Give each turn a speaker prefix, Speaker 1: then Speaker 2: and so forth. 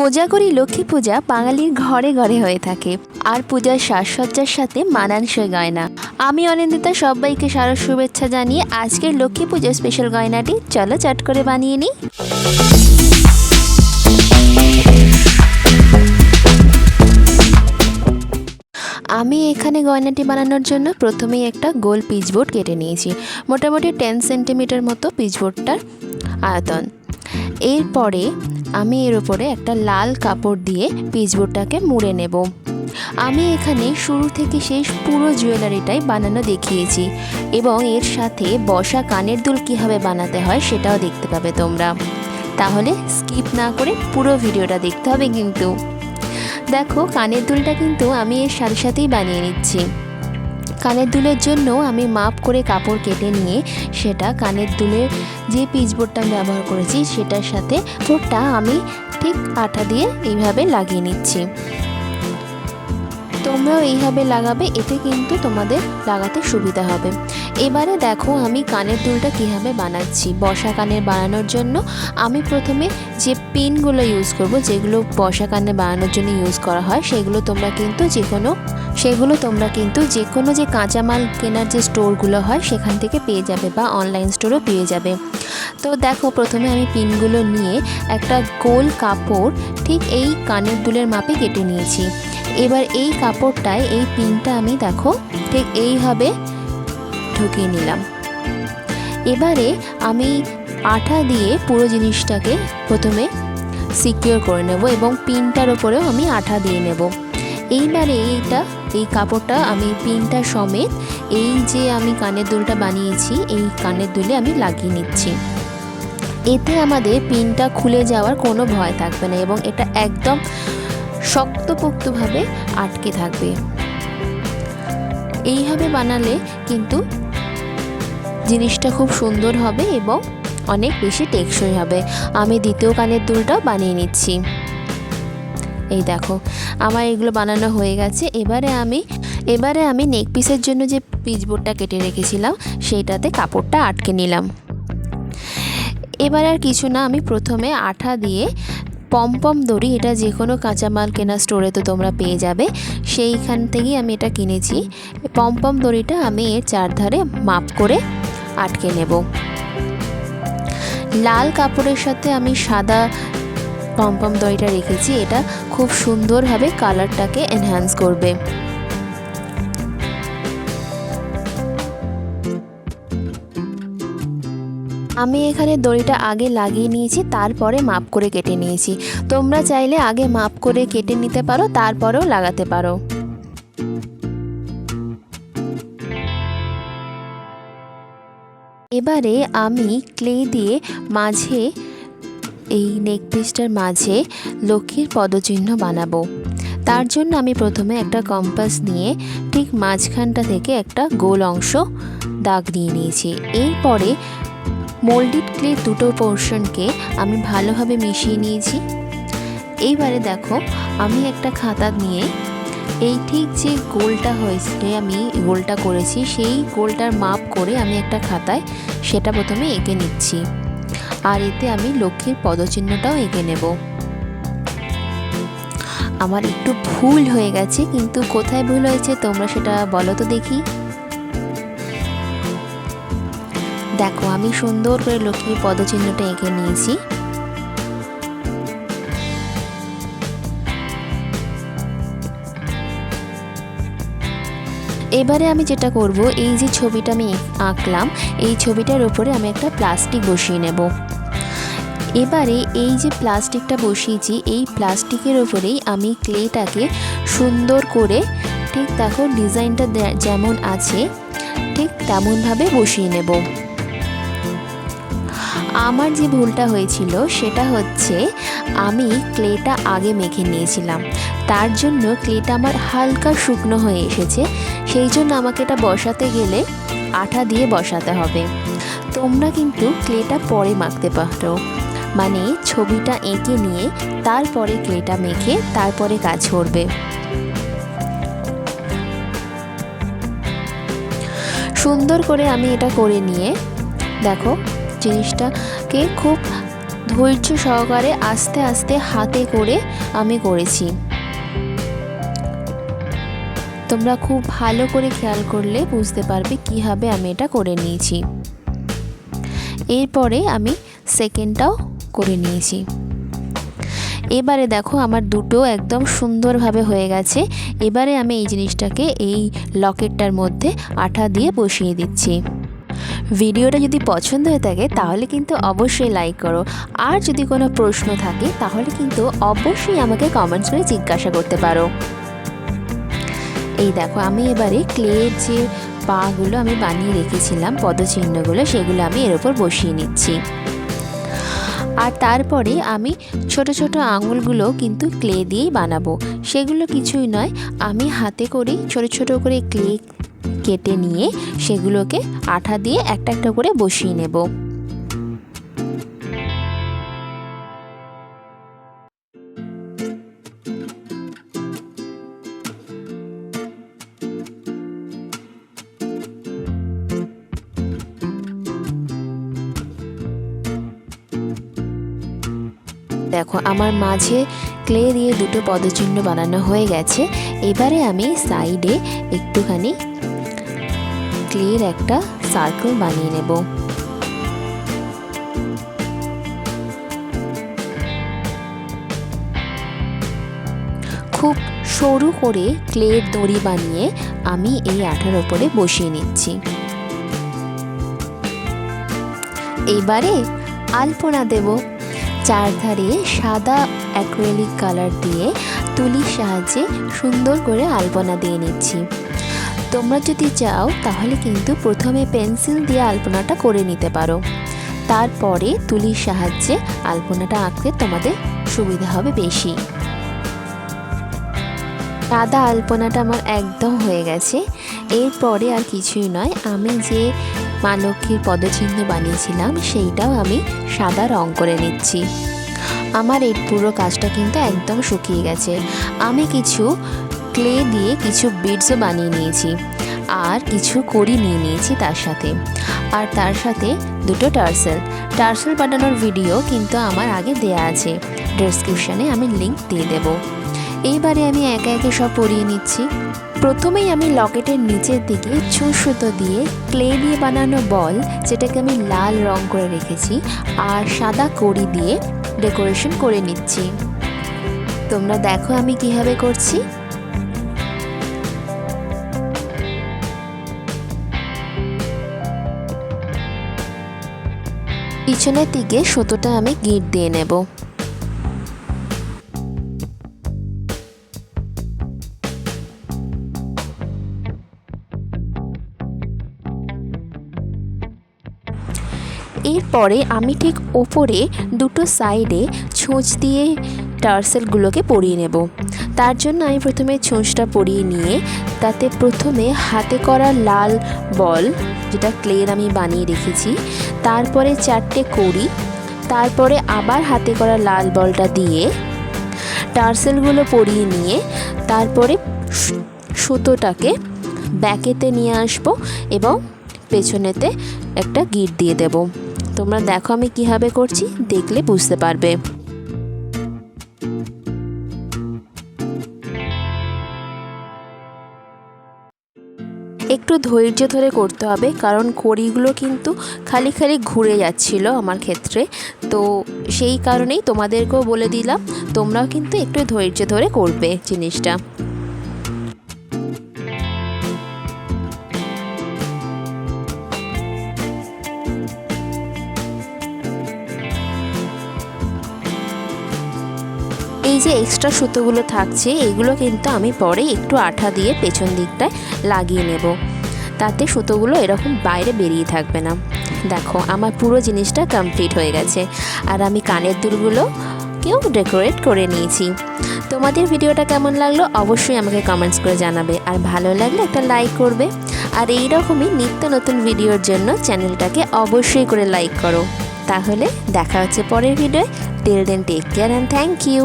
Speaker 1: কোজাগরী লক্ষ্মী পূজা বাঙালির ঘরে ঘরে হয়ে থাকে, আর পূজার সাজসজ্জার সাথে মানানসই গয়না। আমি অনিন্দিতা, সবাইকে সারা শুভেচ্ছা জানিয়ে আজকের লক্ষ্মী পূজার স্পেশাল গয়নাটি চলো চট করে বানিয়ে নিই। আমি এখানে গয়নাটি বানানোর জন্য প্রথমেই একটা গোল পিচবোর্ড কেটে নিয়েছি। মোটামুটি 10 সেন্টিমিটার মতো পিচবোর্ডটার আয়তন। এরপরে আমি এর উপরে একটা লাল কাপড় দিয়ে পিচবোর্ডটাকে মুড়ে নেব। আমি এখানে শুরু থেকে শেষ পুরো জুয়েলারিটাই বানানো দেখিয়েছি, এবং এর সাথে বসা কানের দুল কীভাবে বানাতে হয় সেটাও দেখতে পাবে তোমরা। তাহলে স্কিপ না করে পুরো ভিডিওটা দেখতে হবে। কিন্তু দেখো, কানের দুলটা কিন্তু আমি এর সাথে সাথেই বানিয়ে নিচ্ছি। কানের দুলের জন্য আমি মাপ করে কাপড় কেটে নিয়ে সেটা কানের দুলের যে পিচবোর্ডটা আমি ব্যবহার করেছি সেটার সাথে কাপড়টা আমি ঠিক আঠা দিয়ে এইভাবে লাগিয়ে নিচ্ছি। তোমরাও এইভাবে লাগাবে, এতে কিন্তু তোমাদের লাগাতে সুবিধা হবে। এবারে দেখো আমি কানের দুলটা কীভাবে বানাচ্ছি। বসা কানের বানানোর জন্য আমি প্রথমে যে পিনগুলো ইউজ করব, যেগুলো বসা কানের বানানোর জন্য ইউজ করা হয়, সেগুলো তোমরা কিন্তু যে কোনো যে কাঁচামাল কেনার যে স্টোরগুলো হয় সেখান থেকে পেয়ে যাবে, বা অনলাইন স্টোরও পেয়ে যাবে। তো দেখো, প্রথমে আমি পিনগুলো নিয়ে একটা গোল কাপড় ঠিক এই কানের দুলের মাপে কেটে নিয়েছি। এবার এই কাপড়টায় এই পিনটা আমি দেখো ঠিক এইভাবে ঢুকিয়ে নিলাম। এবারে আমি আঠা দিয়ে পুরো জিনিসটাকে প্রথমে সিকিউর করে নেব, এবং পিনটার ওপরেও আমি আঠা দিয়ে নেব। এইবারে এই কাপড়টা আমি পিনটা সমেত এই যে আমি কানের দুলটা বানিয়েছি এই কানের দুলে আমি লাগিয়ে নিচ্ছি। এতে আমাদের পিনটা খুলে যাওয়ার কোনো ভয় থাকবে না, এবং এটা একদম শক্তপোক্তভাবে আটকে থাকবে। এইভাবে বানালে কিন্তু জিনিসটা খুব সুন্দর হবে এবং অনেক বেশি টেকসই হবে। আমি দ্বিতীয় কানের দুলটাও বানিয়ে নিচ্ছি। এই দেখো, আমার এগুলো বানানো হয়ে গেছে। এবারে আমি নেক পিসের জন্য যে পিচবোর্ডটা কেটে রেখেছিলাম সেইটাতে কাপড়টা আটকে নিলাম। এবার আর কিছু না, আমি প্রথমে আঠা দিয়ে পমপম দড়ি, এটা যে কোনো কাঁচামাল কেনা স্টোরে তো তোমরা পেয়ে যাবে, সেইখান থেকেই আমি এটা কিনেছি। পমপম দড়িটা আমি এর চারধারে মাপ করে আটকে নেব। লাল কাপড়ের সাথে আমি সাদা পমপম দড়িটা রেখেছি, এটা খুব সুন্দরভাবে কালারটাকে এনহ্যান্স করবে। আমি এখানে দড়িটা আগে লাগিয়ে নিয়েছি, তারপরে মাপ করে কেটে নিয়েছি। তোমরা চাইলে আগে মাপ করে কেটে নিতে পারো, তারপরেও লাগাতে পারো। এবারে আমি ক্লে দিয়ে মাঝে এই নেক পিসটার মাঝে লক্ষ্মীর পদচিহ্ন বানাবো। তার জন্য আমি প্রথমে একটা কম্পাস নিয়ে ঠিক মাঝখানটা থেকে একটা গোল অংশ দাগ দিয়ে নিয়েছি। এরপরে মোল্ডেড ক্লে দুটো পোর্শনকে আমি ভালোভাবে মিশিয়ে নিয়েছি। এইবারে দেখো, আমি একটা খাতা নিয়ে এই ঠিক যে গোলটা হয়েছে, আমি গোলটা করেছি সেই গোলটার মাপ করে আমি একটা খাতায় সেটা প্রথমে এঁকে নিচ্ছি। আর এতে আমি লক্ষ্মীর পদচিহ্নটাও এঁকে নেব। আমার একটু ভুল হয়ে গেছে, কিন্তু কোথায় ভুল হয়েছে তোমরা সেটা বলো তো দেখি। দেখো, আমি সুন্দর করে লক্ষ্মীর পদচিহ্নটা এঁকে নিয়েছি। এবারে আমি যেটা করব, এই যে ছবিটা আমি আঁকলাম এই ছবিটার উপরে আমি একটা প্লাস্টিক বসিয়ে নেব। এবারে এই যে প্লাস্টিকটা বসিয়েছি এই প্লাস্টিকের উপরেই আমি ক্লেটাকে সুন্দর করে ঠিক দেখো ডিজাইনটা যেমন আছে ঠিক তেমনভাবে বসিয়ে নেব। আমার যে ভুলটা হয়েছিল সেটা হচ্ছে আমি ক্লেটা আগে মেখে নিয়েছিলাম, তার জন্য ক্লেটা আমার হালকা শুকনো হয়ে এসেছে। সেই জন্য আমাকে এটা বসাতে গেলে আঠা দিয়ে বসাতে হবে। তোমরা কিন্তু ক্লেটা পরে মাখতে পারো, মানে ছবিটা এঁকে নিয়ে তারপরে ক্লেটা মেখে তারপরে কাজ করবে। সুন্দর করে আমি এটা করে নিয়ে দেখো জিনিসটাকে খুব ধৈর্য সহকারে আস্তে আস্তে হাতে করে আমি করেছি। তোমরা খুব ভালো করে খেয়াল করলে বুঝতে পারবে কীভাবে আমি এটা করে নিয়েছি। এরপরে আমি সেকেন্ডটাও করে নিয়েছি। এবারে দেখো আমার দুটো একদম সুন্দরভাবে হয়ে গেছে। এবারে আমি এই জিনিসটাকে এই লকেটটার মধ্যে আঠা দিয়ে বসিয়ে দিচ্ছি। ভিডিওটা যদি পছন্দ হয়ে থাকে তাহলে কিন্তু অবশ্যই লাইক করো, আর যদি কোনো প্রশ্ন থাকে তাহলে কিন্তু অবশ্যই আমাকে কমেন্টস করে জিজ্ঞাসা করতে পারো। এই দেখো আমি এবারে ক্লের যে পাগুলো আমি বানিয়ে রেখেছিলাম, পদচিহ্নগুলো, সেগুলো আমি এর উপর বসিয়ে নিচ্ছি। আর তারপরে আমি ছোট ছোট আঙুলগুলো কিন্তু ক্লে দিয়েই বানাবো। সেগুলো কিছুই নয়, আমি হাতে করে ছোট ছোট করে ক্লে কেটে নিয়ে সেগুলোকে আঠা দিয়ে একটা একটা করে বসিয়ে নেব। দেখো আমার মাঝে ক্লে দিয়ে দুটো পদচিহ্ন বানানো হয়ে গেছে। এবারে আমি সাইডে একটুখানি ক্লের একটা সার্কেল বানিয়ে নেব। খুব সরু করে ক্লের দড়ি বানিয়ে আমি এই আঠার ওপরে বসিয়ে নিচ্ছি। এবারে আলপনা দেব। চারধারে সাদা অ্যাক্রিলিক কালার দিয়ে তুলির সাহায্যে সুন্দর করে আলপনা দিয়ে নিচ্ছি। তোমরা যদি চাও তাহলে কিন্তু প্রথমে পেন্সিল দিয়ে আলপনাটা করে নিতে পারো, তারপরে তুলির সাহায্যে আলপনাটা আঁকতে তোমাদের সুবিধা হবে বেশি। সাদা আলপনাটা আমার একদম হয়ে গেছে। এরপরে আর কিছুই নয়, আমি যে মা লক্ষ্মীর পদচিহ্ন বানিয়েছিলাম সেইটাও আমি সাদা রং করে নিচ্ছি। আমার এই পুরো কাজটা কিন্তু একদম শুকিয়ে গেছে। আমি কিছু ক্লে দিয়ে কিছু বিডসও বানিয়ে নিয়েছি, আর কিছু কড়ি নিয়ে নিয়েছি তার সাথে, আর তার সাথে দুটো টার্সেল বানানোর ভিডিও কিন্তু আমার আগে দেয়া আছে, ডেসক্রিপশানে আমি লিঙ্ক দিয়ে দেব। এইবারে আমি একে একে সব পরিয়ে নিচ্ছি। প্রথমেই আমি লকেটের নিচের দিকে ছুঁচ সুতো দিয়ে ক্লে দিয়ে বানানো বল, যেটাকে আমি লাল রং করে রেখেছি, আর সাদা কড়ি দিয়ে ডেকোরেশন করে নিচ্ছি। তোমরা দেখো আমি কিভাবে করছি। পিছনের দিকে সুতোটা আমি গিঁট দিয়ে নেব। এরপরে আমি ঠিক ওপরে দুটো সাইডে ছুঁচ দিয়ে টার্সেলগুলোকে পরিয়ে নেব। তার জন্য আমি প্রথমে ছুঁচটা পরিয়ে নিয়ে তাতে প্রথমে হাতে করা লাল বল, যেটা ক্লের আমি বানিয়ে রেখেছি, তারপরে চারটে কড়ি, তারপরে আবার হাতে করা লাল বলটা দিয়ে টার্সেলগুলো পরিয়ে নিয়ে তারপরে সুতোটাকে ব্যাকেতে নিয়ে আসবো এবং পেছনেতে একটা গিঁট দিয়ে দেব। তোমরা দেখো আমি কিভাবে করছি, দেখলে বুঝতে পারবে। একটু ধৈর্য ধরে করতে হবে, কারণ কড়িগুলো কিন্তু খালি খালি ঘুরে যাচ্ছিল আমার ক্ষেত্রে, তো সেই কারণেই তোমাদেরকেও বলে দিলাম তোমরাও কিন্তু একটু ধৈর্য ধরে করবে জিনিসটা। এই যে এক্সট্রা সুতোগুলো থাকছে এগুলো কিন্তু আমি পরে একটু আঠা দিয়ে পেছন দিকটায় লাগিয়ে নেব, তাতে সুতোগুলো এরকম বাইরে বেরিয়ে থাকবে না। দেখো আমার পুরো জিনিসটা কমপ্লিট হয়ে গেছে, আর আমি কানের দুলগুলোকেও ডেকোরেট করে নিয়েছি। তোমাদের ভিডিওটা কেমন লাগলো অবশ্যই আমাকে কমেন্টস করে জানাবে, আর ভালো লাগলে একটা লাইক করবে। আর এই রকমই নিত্য নতুন ভিডিওর জন্য চ্যানেলটাকে অবশ্যই করে লাইক করো। তাহলে দেখা হচ্ছে পরের ভিডিওয়। Till then take care and thank you.